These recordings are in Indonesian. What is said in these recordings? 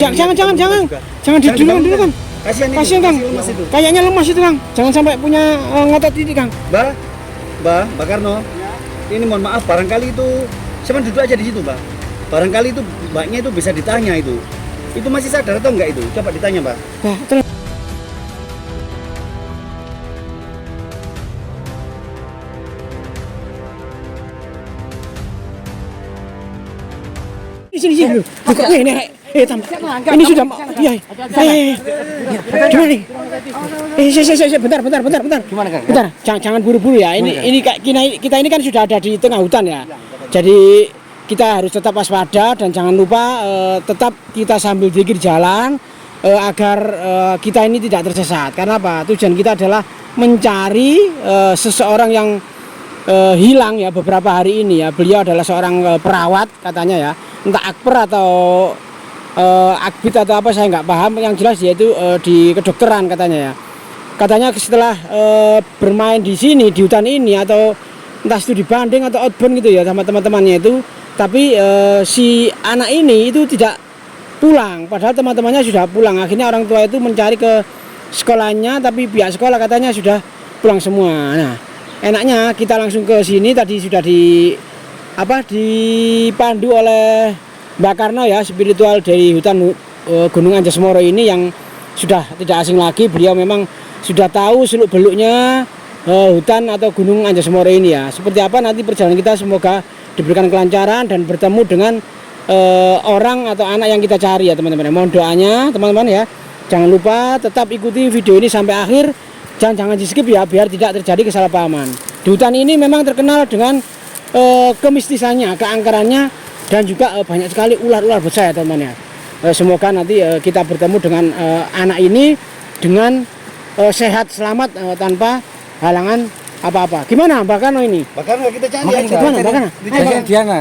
Jangan didulukan kan. Kasihan Kang. Kayaknya lemas itu Kang. Jangan sampai punya ngotot ini Kang. Mbak Karno. Ini mohon maaf, barangkali itu cuman duduk aja di situ, Mbak. Barangkali itu mbaknya itu bisa ditanya itu. Itu masih sadar atau enggak itu? Coba ditanya, Mbak. Nah, terus di sini. Buka ini. Ini sudah iya. Gimana nih? Bentar. Gimana, Kang? Bentar, jangan buru-buru ya. Ini kita ini kan sudah ada di tengah hutan ya. Jadi kita harus tetap waspada dan jangan lupa tetap kita sambil zikir jalan agar kita ini tidak tersesat. Karena apa? Tujuan kita adalah mencari seseorang yang hilang ya beberapa hari ini ya. Beliau adalah seorang perawat katanya ya. Entah akper atau akbit atau apa saya nggak paham. Yang jelas yaitu di kedokteran katanya ya. Katanya setelah bermain di sini di hutan ini atau entah itu di Bandung atau outbound gitu ya sama teman-temannya itu, tapi si anak ini itu tidak pulang padahal teman-temannya sudah pulang. Akhirnya orang tua itu mencari ke sekolahnya tapi pihak sekolah katanya sudah pulang semua. Nah, enaknya kita langsung ke sini. Tadi sudah dipandu oleh Mbak Karno ya, spiritual dari hutan Gunung Anjas Moro ini yang sudah tidak asing lagi. Beliau memang sudah tahu seluk-beluknya hutan atau Gunung Anjas Moro ini ya. Seperti apa nanti perjalanan kita, semoga diberikan kelancaran dan bertemu dengan orang atau anak yang kita cari ya teman-teman. Mohon doanya teman-teman ya. Jangan lupa tetap ikuti video ini sampai akhir. Jangan di skip ya biar tidak terjadi kesalahpahaman. Di hutan ini memang terkenal dengan kemistisannya, keangkerannya dan juga banyak sekali ular-ular besar ya teman-teman ya. Semoga nanti kita bertemu dengan anak ini dengan sehat selamat tanpa halangan apa-apa. Gimana Mbak Karno ini? Mbak Karno kita cari aja. Gimana Mbak Karno? Diana.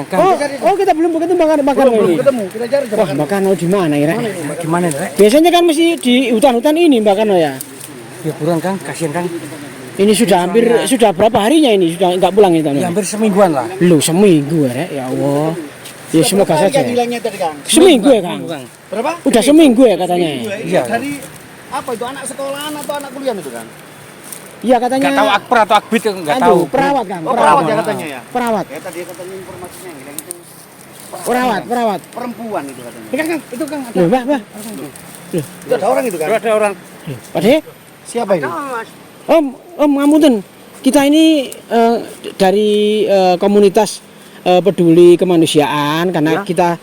Oh kita belum begitu Mbak Karno ini. Belum ketemu. Kita cari. Wah Mbak Karno di mana ya? Gimana, Rek? Biasanya kan mesti di hutan-hutan ini Mbak Karno ya. Ya buruan Kang, kasihan Kang. Ini sudah berapa harinya ini sudah nggak pulang itu? Ya, hampir semingguan lah. Lu seminggu ya Allah. Ya semoga saja. Hilangnya tadi, Kang. Seminggu ya Kang. Berapa? Udah seminggu ya katanya. Iya. Dari apa itu, anak sekolahan atau anak kuliah itu, Kang? Iya katanya. Enggak tahu akper atau akbit enggak tahu. Perawat Kang. Oh, perawat ya katanya ya. Perawat. Ya tadi katanya informasinya yang itu. Perawat. Perempuan itu katanya. Kang, itu Kang. Loh, Mbak. Itu ada orang itu, Kang. Ada orang. Pade? Siapa ini? Om ngapunten. Kita ini dari komunitas peduli kemanusiaan karena kita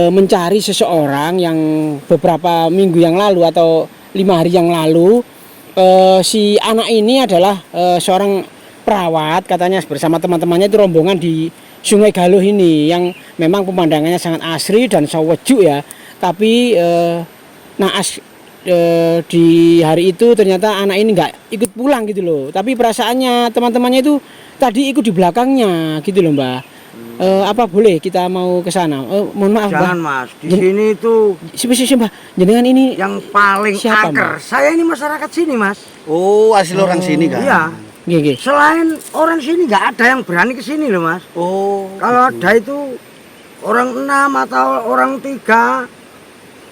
mencari seseorang yang beberapa minggu yang lalu atau 5 hari yang lalu si anak ini adalah seorang perawat katanya bersama teman-temannya itu rombongan di Sungai Galuh ini yang memang pemandangannya sangat asri dan saweju ya. Tapi naas di hari itu ternyata anak ini nggak ikut pulang gitu loh. Tapi perasaannya teman-temannya itu tadi ikut di belakangnya gitu loh Mbak. Apa boleh kita mau ke sana? Mohon maaf Jangan Mbak. Mas, di sini itu Mbak, jenengan ini yang paling siapa, angker. Mbak? Saya ini masyarakat sini Mas. Oh, asli orang sini, Kang. Iya. Nggih. Selain orang sini nggak ada yang berani ke sini loh Mas. Oh. Kalau ada itu orang 6 atau orang 3,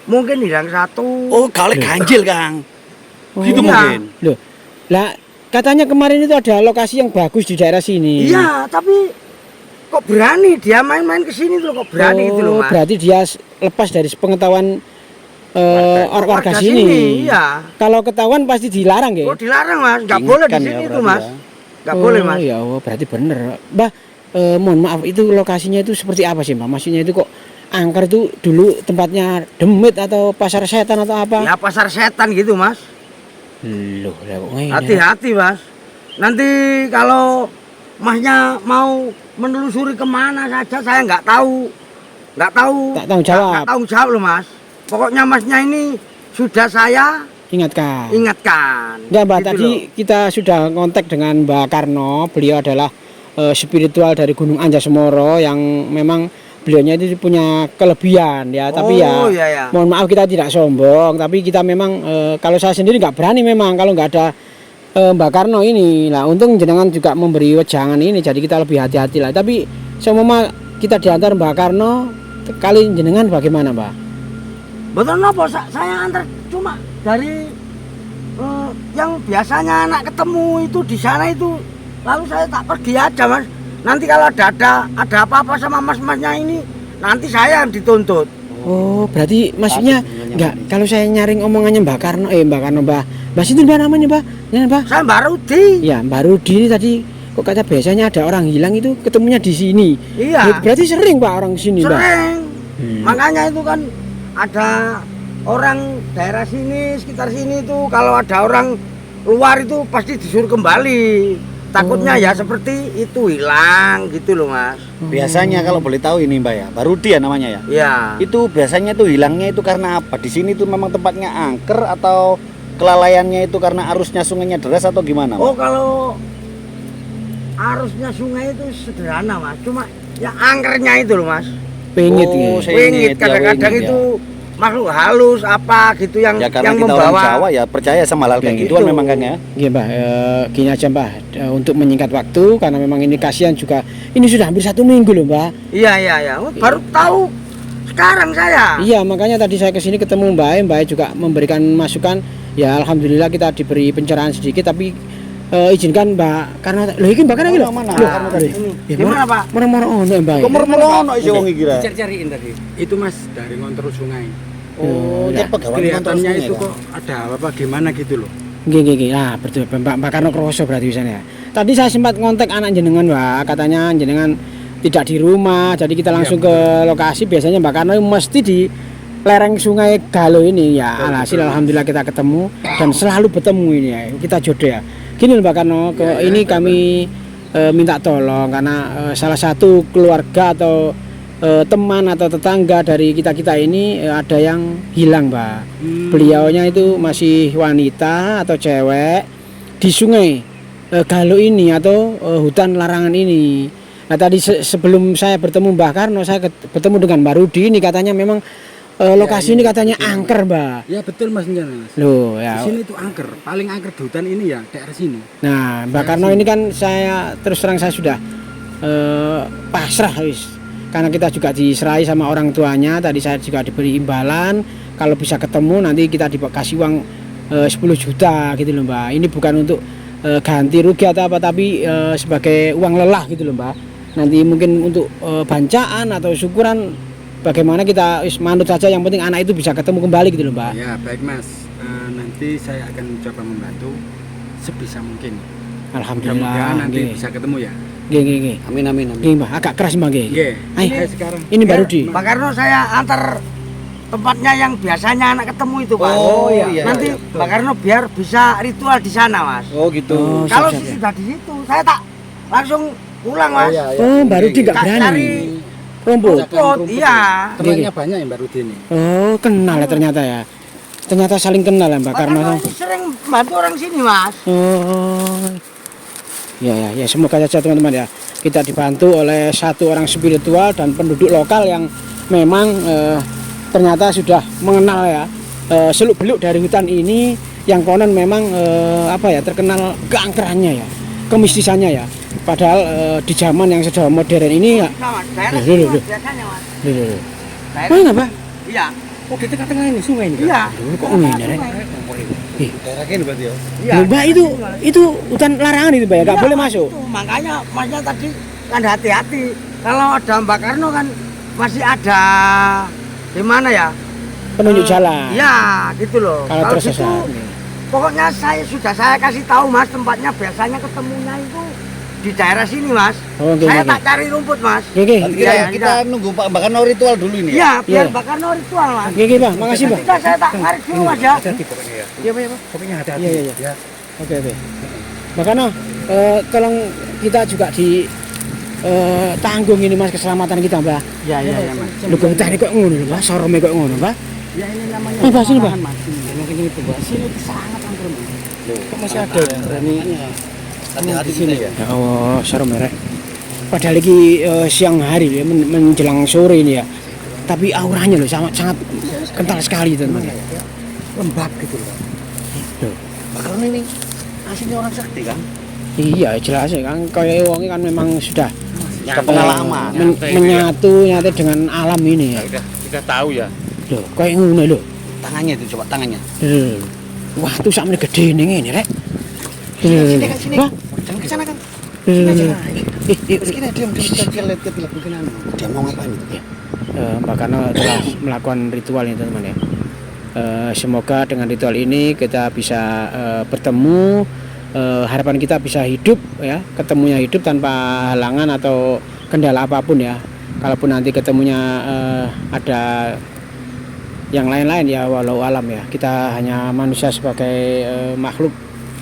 mungkin hilang 1. Oh, kali ganjil, Kang. Gitu Iya. mungkin. Loh. Lah katanya kemarin itu ada lokasi yang bagus di daerah sini. Iya, tapi kok berani dia main-main ke sini tuh, kok berani gitu loh Mas. Berarti dia lepas dari pengetahuan warga sini. Iya. Kalau ketahuan pasti dilarang ya. Oh dilarang Mas, nggak boleh di Diingatkan sini ya, tuh Mas. berarti Nggak boleh Mas. Ya Allah, berarti bener. Mbak, mohon maaf itu lokasinya itu seperti apa sih Mbak? Maksudnya itu kok angker itu dulu tempatnya demit atau pasar setan atau apa? Ya pasar setan gitu Mas. Loh, lah kok ngene. Hati-hati Mas. Nanti kalau Masnya mau menelusuri kemana saja saya nggak tahu. Tak tanggung jawab. Nggak tanggung jawab loh Mas. Pokoknya Masnya ini sudah saya Ingatkan. Enggak Mbak, gitu tadi loh. kita sudah kontak dengan Mbak Karno. Beliau adalah spiritual dari Gunung Anjas Moro yang memang beliaunya itu punya kelebihan ya. Tapi Oh, iya. mohon maaf kita tidak sombong. Tapi kita memang kalau saya sendiri nggak berani memang kalau nggak ada Mbak Karno ini. Lah untung jenengan juga memberi wejangan ini, jadi kita lebih hati-hati lah. Tapi semua kita diantar Mbak Karno, kali jenengan bagaimana Mbak? Betul nopo, saya antar cuma dari yang biasanya anak ketemu itu di sana itu, lalu saya tak pergi aja mas. Nanti kalau ada apa-apa sama mas-masnya ini, nanti saya yang dituntut. Oh, berarti maksudnya enggak kalau saya nyaring omongannya Mbak Karno, Mbak Sinten Mbak namanya Mbak? Ya, Mbak. Saya Mbak Rudi. Ya, Mbak Rudi ini tadi kok kata biasanya ada orang hilang itu ketemunya di sini. Iya. Berarti sering Pak orang sini, Mbak? Sering. Makanya itu kan ada orang daerah sini, sekitar sini itu kalau ada orang luar itu pasti disuruh kembali. Takutnya ya seperti itu hilang gitu loh mas. Biasanya kalau boleh tahu ini Mbak ya, baru dia namanya ya. Iya. Itu biasanya tuh hilangnya itu karena apa? Di sini tuh memang tempatnya angker atau kelalaiannya itu karena arusnya sungainya deras atau gimana, Mbak? Oh kalau arusnya sungai itu sederhana mas, cuma ya angkernya itu loh mas. Pengit Oh, ya. Wingit ya, kadang-kadang wingit, itu makhluk halus apa gitu yang ya karena yang kita orang membawa. Jawa ya percaya sama hal kayak Begitu. gituan memang Kang ya. Iya Mbak, gini aja Mbak, untuk menyingkat waktu karena memang ini kasihan juga. Ini sudah hampir 1 minggu loh Mbak. Iya. Oh, baru tahu sekarang saya. Iya, makanya tadi saya kesini ketemu Mbak juga memberikan masukan. Ya Alhamdulillah kita diberi pencerahan sedikit, tapi izinkan Mbak karena loh ini Mbak karena Oh, mana? Karena tadi. Gimana Pak? Moro-moro ono Mbak. Kok merono iso wong iki kira. Cari-cariin tadi. Itu mas dari ngontrol sungai. Oh, Ya, dia pegawai kantor Kelihatannya sungai, itu Kang. kok ada apa gimana gitu loh. Nggih. Ah, betul Mbak Karno kroso berarti bisanya. Tadi saya sempat ngontek anak jenengan Mbak, katanya jenengan tidak di rumah, jadi kita langsung ke lokasi. Biasanya Mbak Karno mesti di lereng sungai Galo ini ya. Alhasil alhamdulillah kita ketemu dan selalu bertemu ini ya. Kita jodoh ya. Gini Mbak Karno, ini kami minta tolong karena salah satu keluarga atau teman atau tetangga dari kita ini ada yang hilang Mbak. Beliaunya itu masih wanita atau cewek di sungai Galo ini atau hutan larangan ini. Nah tadi sebelum saya bertemu Mbak Karno, saya bertemu dengan Mbak Rudi ini katanya memang lokasi ini katanya angker Mbak. Ya betul mas Mas. Loh ya. Di sini itu angker, paling angker di hutan ini ya daerah sini. Nah Mbak Karno ini kan saya terus terang saya sudah pasrah wis. Karena kita juga diserai sama orang tuanya. Tadi saya juga diberi imbalan kalau bisa ketemu nanti kita dikasih uang 10 juta gitu loh Mbak. Ini bukan untuk ganti rugi atau apa, tapi sebagai uang lelah gitu loh Mbak. Nanti mungkin untuk bancaan atau syukuran bagaimana kita manut saja, yang penting anak itu bisa ketemu kembali gitu loh Mbak. Ya baik mas, nanti saya akan coba membantu sebisa mungkin. Alhamdulillah. Mudah-mudahan nanti Nggih. bisa ketemu ya. Nggih. Amin. Nggih Mbak, agak keras Mbak nggih. Nggih. Ayo, Sekarang. ini Ya, baru di. Pak Karno saya antar tempatnya yang biasanya anak ketemu itu Pak. Oh, iya. Nanti Iya, Pak Karno biar bisa ritual di sana mas. Oh gitu. Oh, Kalau siap, ya. sudah di situ saya tak langsung pulang mas. Oh, baru di nggak Tak berani. cari Rumput. rumput, iya. Temannya banyak yang baru ini. Oh, kenal ya ternyata ya. Ternyata saling kenal ya Mbak Pak Karno. Karno ini sering bantu orang sini mas. Oh. Ya, semoga saja teman-teman ya. Kita dibantu oleh satu orang spiritual dan penduduk lokal yang memang ternyata sudah mengenal ya seluk-beluk dari hutan ini, yang konon memang terkenal keangkerannya ya, kemistisannya ya. Padahal di zaman yang sudah modern ini ya. Nah, mas, daerah Loh, sini loh, mas, loh. biasanya mas. Loh. Daerah- Mana Pak? Iya. Oh di tengah-tengah ini sungai ini. Iya. Kok ngene rek? Daerah kene berarti ya. Iya. Loh, Mbak itu hutan larangan itu Mbak ya, nggak Iya, boleh masuk. itu. Makanya masnya tadi kan hati-hati. Kalau ada Mbak Karno kan masih ada di mana ya? Penunjuk jalan. Iya, gitu loh. Kalau Kalau tersesat. gitu, pokoknya saya kasih tahu Mas, tempatnya biasanya ketemunya itu di daerah sini Mas. Oh, oke, Saya oke. tak cari rumput Mas. Oke. Nanti Iya, kita nunggu Pak Mbak Karno ritual dulu ini ya. Iya, biar Iya. Mbak Karno ritual Mas. Oke, Pak. Makasih, Pak. Ketika saya tak tarik dulu Mas ya. Hati-hati pokoknya ya. Iya, Pak. Pokoknya hati-hati. Iya. Ya. Oke. Makanya tolong kita juga di tanggung ini Mas keselamatan kita, Mbak. Iya, Mas. Lho kok teknik kok ngono lho, Mbak. Sorome kok ngono, Mbak. Ya ini namanya. Pak, sini, Pak. lahan, Mas. Ini mungkin itu Pak. Sini itu sangat angker Mas. Kok masih ada yang berani Hati-hati sini ya. Ya Allah, serem ya, Rek. Padahal lagi siang hari ya, menjelang sore ini ya. Tapi auranya loh sangat kental sekali, teman-teman. Lembab gitu loh. Loh. Mbak Karno ini aslinya orang sakti kan? Iya, jelas ya kan. Kayak wong kan memang sudah Sudah pengalaman. menyatu dengan alam ini ya. Udah tahu ya. Loh, kayak ngono lho. Tangannya itu coba tangannya. Wah, tuh sampe gede nih ini, Rek. Sini kan sini. Wah, Jangan ke sana kan. kita Diam kita lihat mungkin anu. Dia mau ngapain itu? Mbak Karno telah melakukan ritual ini teman-teman ya. Semoga dengan ritual ini kita bisa bertemu, harapan kita bisa hidup ya, ketemunya hidup tanpa halangan atau kendala apapun ya. Kalaupun nanti ketemunya ada yang lain-lain ya walau alam ya, kita hanya manusia sebagai makhluk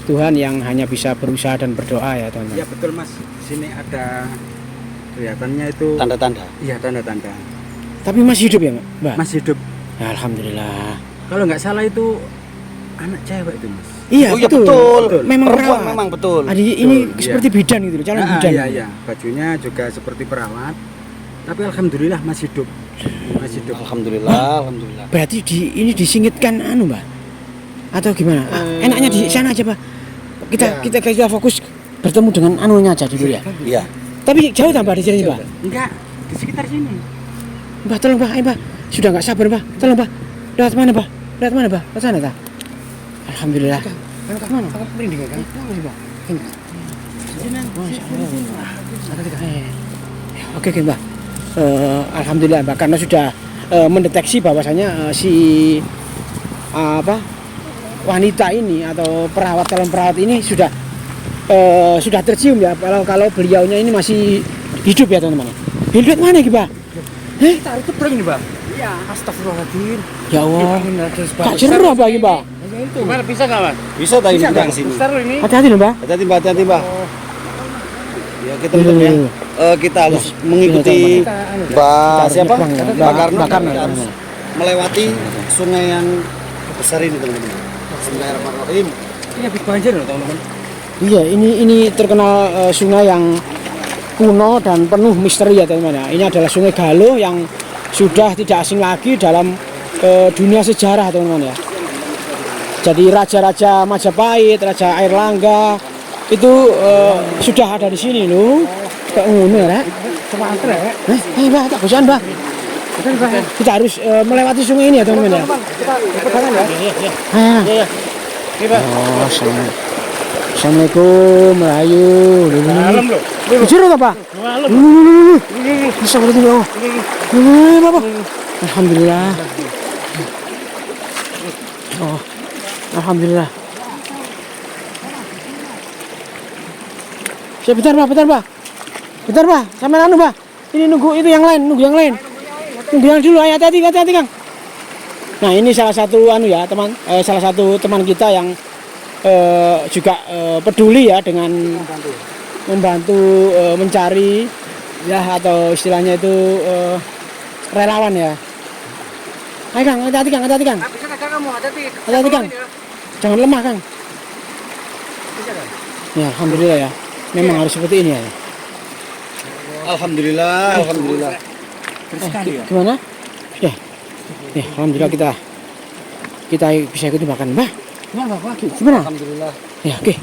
Tuhan yang hanya bisa berusaha dan berdoa ya teman-teman. Ya betul Mas, sini ada kelihatannya itu Tanda-tanda. iya tanda-tanda. Tapi masih hidup ya Mbak? Masih hidup. Ya, alhamdulillah. Kalau nggak salah itu anak cewek itu Mas. Iya, Oh iya betul. Memang Perempuan perawat. memang betul. Adi ini Betul, seperti bidan gitu loh, calon bidan. Iya iya, bajunya juga seperti perawat. Tapi alhamdulillah masih hidup. Masih hidup. Alhamdulillah. Berarti ini disingitkan anu Mbak? Atau gimana? Enaknya di sana aja Pak. Kita fokus bertemu dengan anunya aja dulu ya. Iya. Tapi jauh tak Mbak di sini Mbak? Enggak, di sekitar sini. Mbak tolong Mbak, ayo Mbak. Sudah nggak sabar Mbak. Tolong Mbak. Lewat mana Mbak? Lewat mana Mbak? Ke sana tak? Alhamdulillah. Lewat mana? Sangat merinding kan? Mbak. Oke Mbak. Alhamdulillah Mbak karena sudah mendeteksi bahwasanya si wanita ini atau calon perawat ini sudah tercium ya kalau beliaunya ini masih hidup ya teman-teman. Hidup mana gitu Pak? Tarik kebreng nih Bang. Iya. Astagfirullahaladzim. Ya Allah. Kak cerah Pak ini Pak. Gimana bisa nggak Mas? Bisa tadi kita ke sini. Ini. Hati-hati loh Mbak. Hati-hati Mbak. Ya kita tutup ya. Kita harus mengikuti Mbak siapa? Mbak Karno. Kita harus melewati sungai yang besar ini teman-teman. Bismillahirrahmanirrahim. Ini habis banjir loh teman-teman. Iya, ini terkenal sungai yang kuno dan penuh misteri ya teman-teman. Ini adalah Sungai Galuh yang sudah tidak asing lagi dalam dunia sejarah teman-teman ya. Jadi raja-raja Majapahit, Raja Airlangga itu sudah ada di sini loh. Kayak ngono ya, Rek. Coba antar ya. Mbak, tak bosan, Mbak. Kita harus melewati sungai ini ya teman-teman ya. Kita pegangan ya. Iya. Iya. Oh, Assalamualaikum, Melayu. Dalam loh. Jujur apa, Pak? Dalam. Bisa berarti ya. Bapak. Alhamdulillah. Oh, alhamdulillah. Siap, bentar, Pak. Bentar, Pak. Sampai anu, Pak. Ini nunggu itu yang lain. Nunggu yang dulu. Ayo, hati-hati, Kang. Nah, ini salah satu salah satu teman kita yang juga peduli ya dengan membantu mencari ya atau istilahnya itu relawan ya. Ayo Kang, hati-hati Kang. Bisa kakak kamu Hati-hati Kang. Jangan lemah Kang. Ya, alhamdulillah ya. Memang harus seperti ini ya. Alhamdulillah. Gimana? Ya. Ya, alhamdulillah kita bisa ikuti makan, Mbak. Gimana? Alhamdulillah. Ya, oke.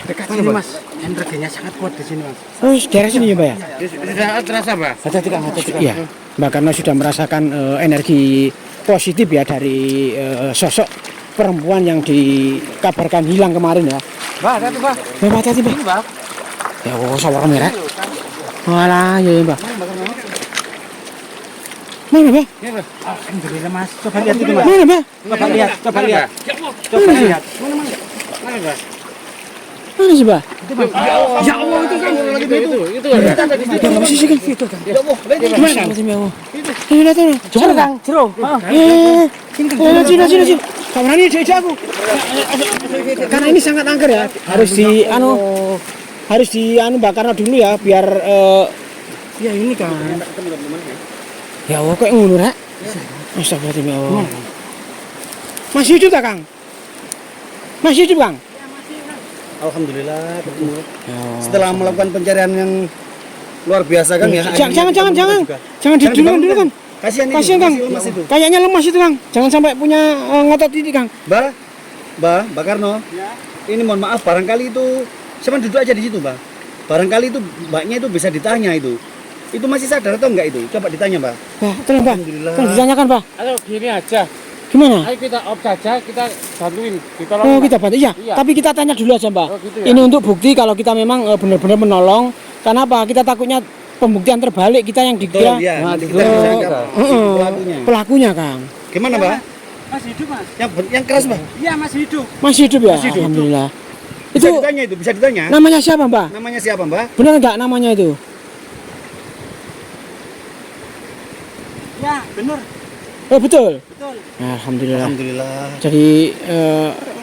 dekat sini Mas. Energinya sangat kuat di sini Mas. Oh, daerah sini ya, Mbak ya? Sudah terasa Pak? Hati-hati Kang. Iya. Mbak karena sudah merasakan energi positif ya dari sosok perempuan yang dikabarkan hilang kemarin ya. Mbak, hati-hati Mbak. Mbak, hati-hati Mbak. Ini Mbak. Ya, sabar merah. Walah, ya Mbak. Mana Mbak? Ini Mbak. Alhamdulillah Mas. Coba lihat itu Mbak. Mana Mbak? Coba lihat. Mana Mbak? Mana sih Mbak? Ya Allah itu kan lagi itu. Ada apa sih Kang? Itu Kang. Ya Allah, Gimana Kang? Ini lihat ini. Jero Kang, jero. Sini. Kamera ini di aku. Karena ini sangat angker ya. Harus di Mbak Karno dulu ya biar Ya ini kan. ya Allah kok ngono Rek. Astagfirullahaladzim ya Allah. Masih hidup tak Kang? Masih hidup Kang? Alhamdulillah ketemu. Ya. Setelah melakukan pencarian yang luar biasa kan ya. Jangan didulukan dulu kan. Kasihan Kang. lemas itu. Kayaknya lemas itu Kang. Jangan sampai punya ngotot titik Kang. Mbak Karno. Ini mohon maaf barangkali itu cuman duduk aja di situ, Mbak. Barangkali itu mbaknya itu bisa ditanya itu. Itu masih sadar atau enggak itu? Coba ditanya, Mbak. Bah, tolong Pak. Alhamdulillah. Tolong ditanyakan Pak. Ayo gini aja. Gimana? Ayo kita off saja, kita bantuin, ditolong. Oh kita bantu, iya. Iya. Tapi kita tanya dulu aja Mbak. Oh, gitu ya? Ini untuk bukti kalau kita memang benar-benar menolong. Karena apa? Kita takutnya pembuktian terbalik kita yang dikira Betul, ya. Nah, Nanti kita bisa anggap pelakunya. pelakunya Kang. Gimana, Mbak? Masih hidup, Mas. Yang keras, Mbak. Iya, masih hidup. Masih hidup ya? Masih hidup. Alhamdulillah. Bisa Itu ditanya itu, bisa ditanya. namanya siapa Mbak? Namanya siapa, Mbak? Benar nggak namanya itu? Ya, bener. Oh betul. Betul. Nah, Alhamdulillah. Alhamdulillah. Jadi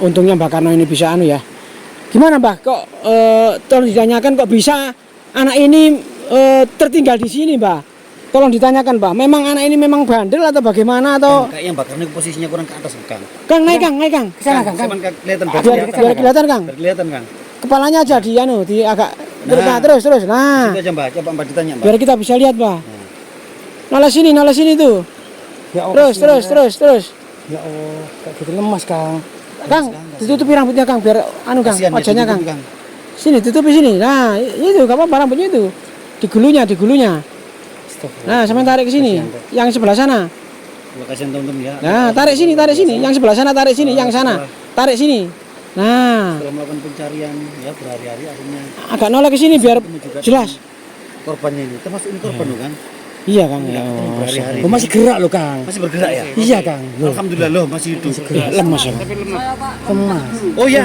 untungnya Mbak Karno ini bisa anu ya. Gimana Mbak? Kok tolong ditanyakan kok bisa anak ini tertinggal di sini Mbak? Tolong ditanyakan Mbak. Memang anak ini memang bandel atau bagaimana atau? Kayaknya Mbak karena posisinya kurang ke atas, Kang. Kang naik Kang. Kesana Kang. Cuman kelihatan Biar kelihatan Kang. Kelihatan, Kang. Kepalanya aja di anu di agak Nah. terus. Nah, Situ aja, Mbak. Coba Mbak ditanya, Mbak. biar kita bisa lihat Mbak. Noleh sini tuh. Ya Allah. Terus. Ya Allah, kayak gitu lemas, Kang. Kang, ditutupi rambutnya Kang biar anu Kang, Kasihan ya, wajahnya Kang. ditutupi, Sini tutupi sini. Nah, itu gak apa-apa rambutnya itu. Digulunya. Nah, sampai tarik ke sini. Yang sebelah sana. Terima kasih teman-teman ya. Nah, tarik sini. Yang sebelah sana tarik sini, yang sana. Tarik sini. Nah, Setelah melakukan pencarian ya berhari-hari akhirnya agak noleh ke sini biar jelas. korbannya ini. Termasuk ini korban loh, kan? Iya Kang. Ya. Ketemu berhari-hari. Oh, masih gerak loh, Kang. Masih bergerak ya? Iya, Kang. Loh, Alhamdulillah loh masih hidup. Lemas ya. Tapi lemah. lemas. Oh iya.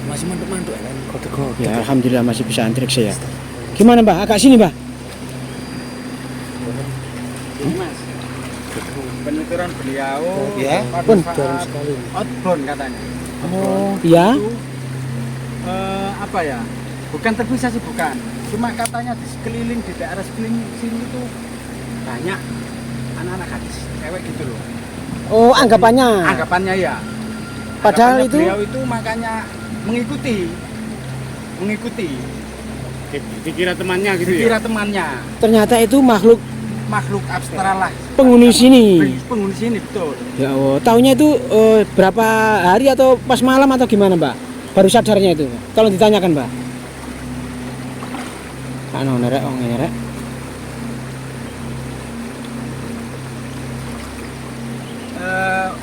Masih mantuk-mantuk ya kan? Ya, alhamdulillah masih bisa antriksi ya. Gimana Mbak? Agak sini Mbak. Mas. Penuturan beliau Ya. pada Pun, saat outbound katanya. Oh, iya. Itu, apa ya? Bukan terpisah sih bukan. Cuma katanya di sekeliling di daerah sekeliling sini itu banyak anak-anak gadis cewek gitu loh. Oh, anggapannya. Anggapannya ya. Padahal Anggapannya itu beliau itu makanya mengikuti Dikira temannya gitu ya. dikira temannya ternyata itu makhluk makhluk abstrak lah penghuni sini. penghuni sini betul. Ya Allah, tahunya itu berapa hari atau pas malam atau gimana Mbak? Baru sadarnya itu. Tolong ditanyakan Mbak. Anu nerek, nerek.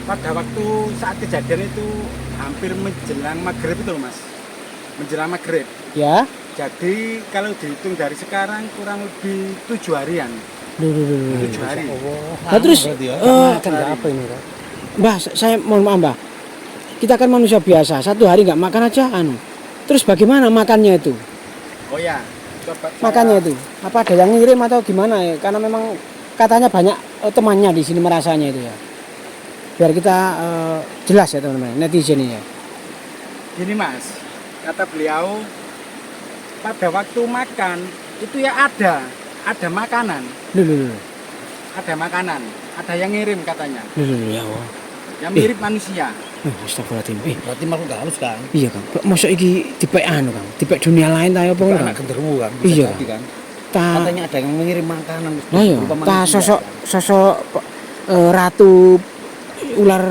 Pada waktu saat kejadian itu hampir menjelang maghrib itu loh, Mas, menjelang maghrib. Ya. Jadi kalau dihitung dari sekarang kurang lebih 7 harian. Duh. 7 hari. Nah, terus Apa ini, Kak? Mbak, saya mohon maaf Mbak. Kita kan manusia biasa, satu hari nggak makan aja anu. Terus bagaimana makannya itu? Oh ya, coba Makannya itu apa ada yang ngirim atau gimana ya? Karena memang katanya banyak temannya di sini merasanya itu ya. Biar kita jelas ya teman-teman, netizen ini ya. Gini Mas, kata beliau pada waktu makan itu ya ada makanan, Loh. ada makanan, ada yang ngirim katanya, Loh, ya Allah. yang mirip manusia. Astagfirullahaladzim. Berarti makhluk halus, kan? Iya Kang. Masa iki dipek anu Kang? Dipek dunia lain ta apa Anak Kang? genderuwo kan? Iya. Jadi, kan? Ta Katanya ada yang mengirim makanan. Nah ya, berupa ta manusia, sosok ratu ular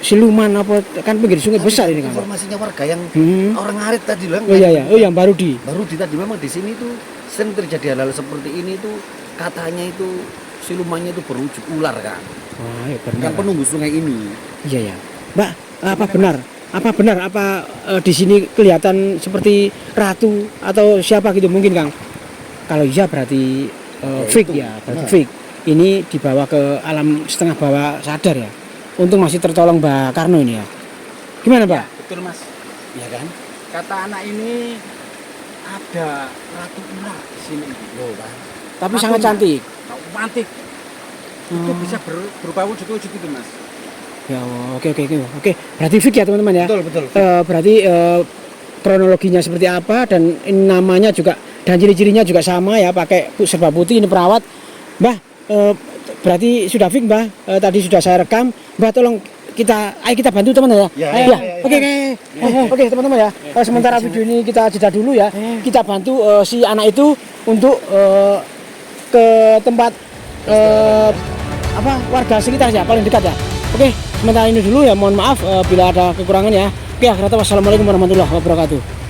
siluman apa kan pinggir sungai besar ini Kang. Informasinya warga yang Hmm. orang ngarit tadi loh. Oh iya. Oh yang baru di. Baru tadi memang di sini tuh sering terjadi hal-hal seperti ini tuh katanya itu silumannya itu berwujud ular, kan? Wah, ya Yang penunggu sungai ini. Iya ya. Mbak, apa benar di sini kelihatan seperti ratu atau siapa gitu mungkin Kang? Kalau iya berarti fake itu. ya, berarti Nah. fake. Ini dibawa ke alam setengah bawah sadar ya. Untung masih tertolong Mbak Karno ini ya. Gimana Mbak? Betul Mas. Iya kan? Kata anak ini ada ratu ular di sini. Loh, kan? Tapi Ratunya. sangat cantik. Cantik. Itu bisa berupa wujud-wujud itu Mas. Ya Allah, oke. Berarti fake ya teman-teman ya. Betul. Berarti kronologinya seperti apa dan ini namanya juga dan ciri-cirinya juga sama ya, pakai serba putih ini perawat. Mbah, berarti sudah fix Mbah. Tadi sudah saya rekam. Mbah tolong ayo kita bantu teman-teman ya. Ya, Ayo, ya. Oke teman-teman ya. Sementara video ini kita jeda dulu ya. Kita bantu si anak itu untuk ke tempat warga sekitar ya paling dekat ya. Oke, sementara ini dulu ya, mohon maaf bila ada kekurangan ya. Oke, akhirnya wassalamualaikum warahmatullahi wabarakatuh.